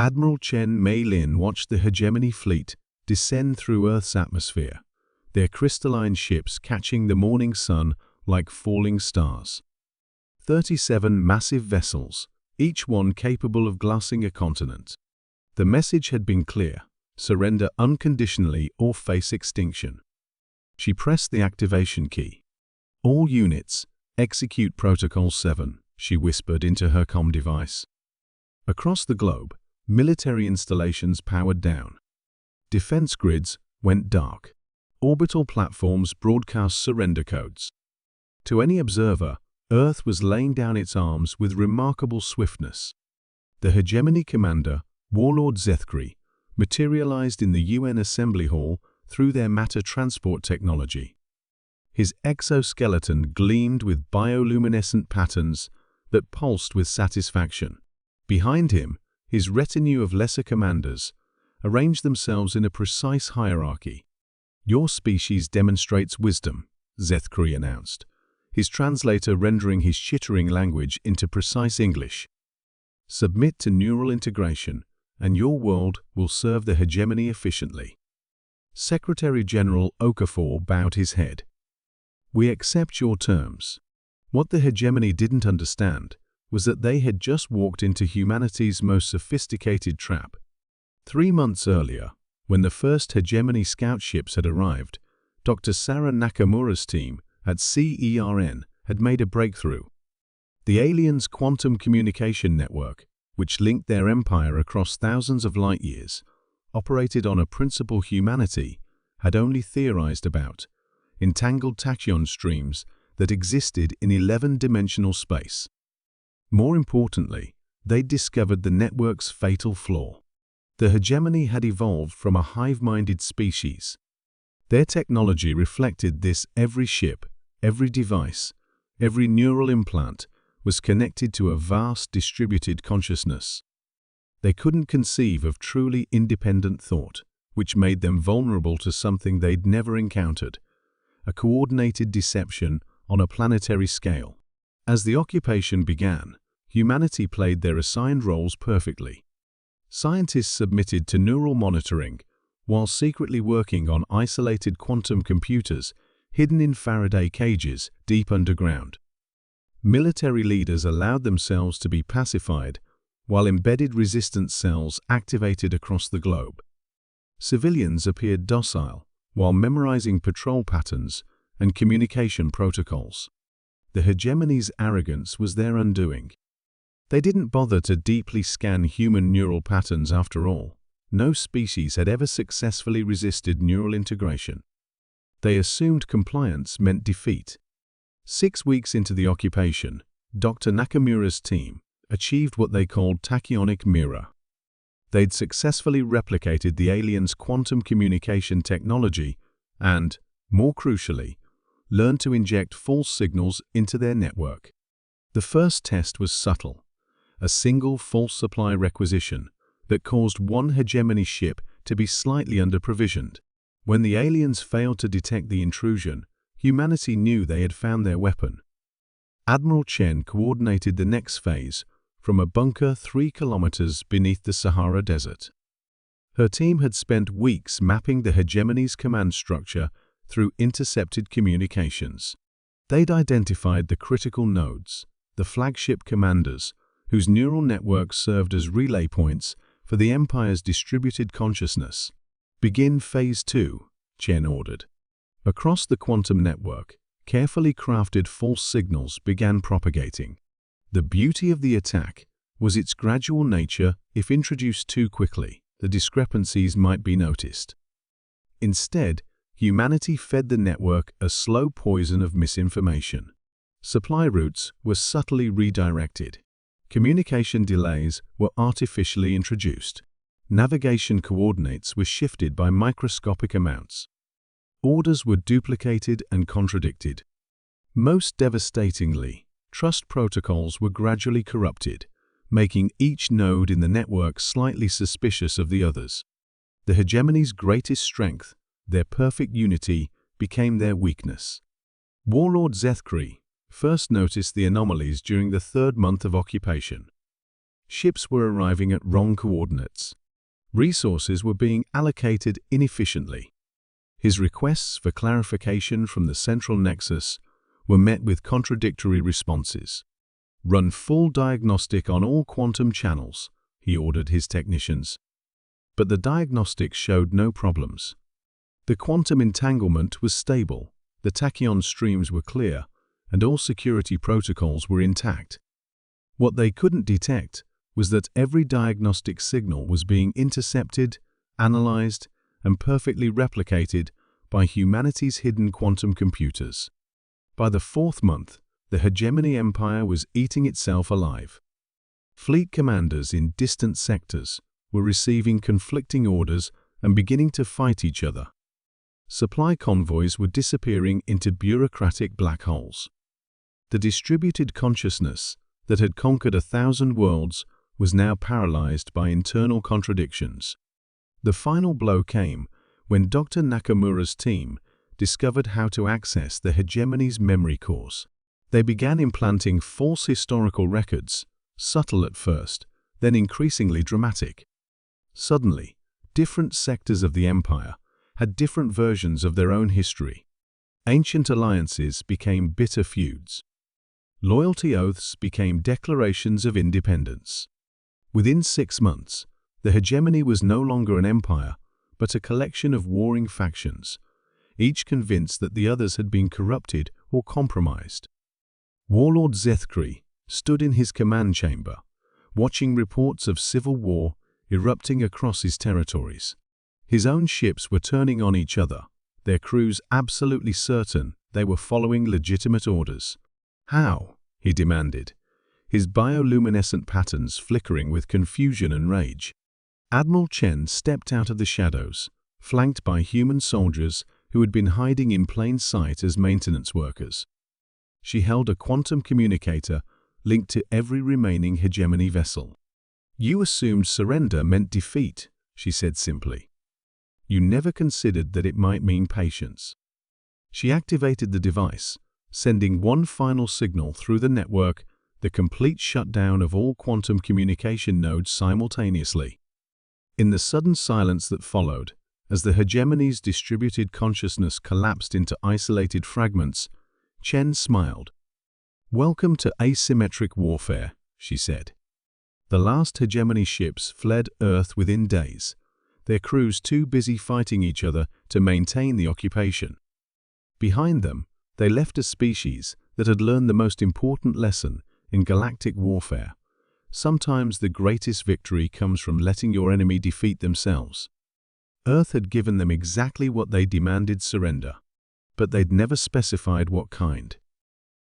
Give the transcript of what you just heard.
Admiral Chen Mei-lin watched the hegemony fleet descend through Earth's atmosphere, their crystalline ships catching the morning sun like falling stars. 37 massive vessels, each one capable of glassing a continent. The message had been clear: surrender unconditionally or face extinction. She pressed the activation key. "All units, execute Protocol 7, she whispered into her comm device. Across the globe, military installations powered down. Defense grids went dark. Orbital platforms broadcast surrender codes. To any observer, Earth was laying down its arms with remarkable swiftness. The hegemony commander, Warlord Zethkri, materialized in the UN Assembly Hall through their matter transport technology. His exoskeleton gleamed with bioluminescent patterns that pulsed with satisfaction. Behind him, his retinue of lesser commanders arranged themselves in a precise hierarchy. "Your species demonstrates wisdom," Zethkri announced, his translator rendering his chittering language into precise English. "Submit to neural integration, and your world will serve the hegemony efficiently." Secretary General Okafor bowed his head. "We accept your terms." What the hegemony didn't understand was that they had just walked into humanity's most sophisticated trap. 3 months earlier, when the first hegemony scout ships had arrived, Dr. Sarah Nakamura's team at CERN had made a breakthrough. The aliens' quantum communication network, which linked their empire across thousands of light years, operated on a principle humanity had only theorized about: entangled tachyon streams that existed in 11-dimensional space. More importantly, they'd discovered the network's fatal flaw. The hegemony had evolved from a hive-minded species. Their technology reflected this: every ship, every device, every neural implant was connected to a vast distributed consciousness. They couldn't conceive of truly independent thought, which made them vulnerable to something they'd never encountered: a coordinated deception on a planetary scale. As the occupation began, humanity played their assigned roles perfectly. Scientists submitted to neural monitoring, while secretly working on isolated quantum computers hidden in Faraday cages deep underground. Military leaders allowed themselves to be pacified, while embedded resistance cells activated across the globe. Civilians appeared docile, while memorizing patrol patterns and communication protocols. The hegemony's arrogance was their undoing. They didn't bother to deeply scan human neural patterns after all. No species had ever successfully resisted neural integration. They assumed compliance meant defeat. 6 weeks into the occupation, Dr. Nakamura's team achieved what they called tachyonic mirror. They'd successfully replicated the aliens' quantum communication technology and, more crucially, learned to inject false signals into their network. The first test was subtle: a single false supply requisition that caused one hegemony ship to be slightly under-provisioned. When the aliens failed to detect the intrusion, humanity knew they had found their weapon. Admiral Chen coordinated the next phase from a bunker 3 kilometers beneath the Sahara Desert. Her team had spent weeks mapping the hegemony's command structure through intercepted communications. They'd identified the critical nodes, the flagship commanders, whose neural networks served as relay points for the Empire's distributed consciousness. "Begin Phase 2, Chen ordered. Across the quantum network, carefully crafted false signals began propagating. The beauty of the attack was its gradual nature. If introduced too quickly, the discrepancies might be noticed. Instead, humanity fed the network a slow poison of misinformation. Supply routes were subtly redirected. Communication delays were artificially introduced. Navigation coordinates were shifted by microscopic amounts. Orders were duplicated and contradicted. Most devastatingly, trust protocols were gradually corrupted, making each node in the network slightly suspicious of the others. The hegemony's greatest strength, their perfect unity, became their weakness. Warlord Zethkri first noticed the anomalies during the 3rd month of occupation. Ships were arriving at wrong coordinates. Resources were being allocated inefficiently. His requests for clarification from the central nexus were met with contradictory responses. "Run full diagnostic on all quantum channels," he ordered his technicians. But the diagnostics showed no problems. The quantum entanglement was stable, the tachyon streams were clear, and all security protocols were intact. What they couldn't detect was that every diagnostic signal was being intercepted, analyzed, and perfectly replicated by humanity's hidden quantum computers. By the 4th month, the hegemony empire was eating itself alive. Fleet commanders in distant sectors were receiving conflicting orders and beginning to fight each other. Supply convoys were disappearing into bureaucratic black holes. The distributed consciousness that had conquered 1,000 worlds was now paralyzed by internal contradictions. The final blow came when Dr. Nakamura's team discovered how to access the hegemony's memory cores. They began implanting false historical records, subtle at first, then increasingly dramatic. Suddenly, different sectors of the empire had different versions of their own history. Ancient alliances became bitter feuds. Loyalty oaths became declarations of independence. Within 6 months, the hegemony was no longer an empire, but a collection of warring factions, each convinced that the others had been corrupted or compromised. Warlord Zethkri stood in his command chamber, watching reports of civil war erupting across his territories. His own ships were turning on each other, their crews absolutely certain they were following legitimate orders. "How?" he demanded, his bioluminescent patterns flickering with confusion and rage. Admiral Chen stepped out of the shadows, flanked by human soldiers who had been hiding in plain sight as maintenance workers. She held a quantum communicator linked to every remaining hegemony vessel. "You assumed surrender meant defeat," she said simply. "You never considered that it might mean patience." She activated the device, sending one final signal through the network, the complete shutdown of all quantum communication nodes simultaneously. In the sudden silence that followed, as the hegemony's distributed consciousness collapsed into isolated fragments, Chen smiled. "Welcome to asymmetric warfare," she said. The last hegemony ships fled Earth within days, their crews too busy fighting each other to maintain the occupation. Behind them, they left a species that had learned the most important lesson in galactic warfare. Sometimes the greatest victory comes from letting your enemy defeat themselves. Earth had given them exactly what they demanded: surrender. But they'd never specified what kind.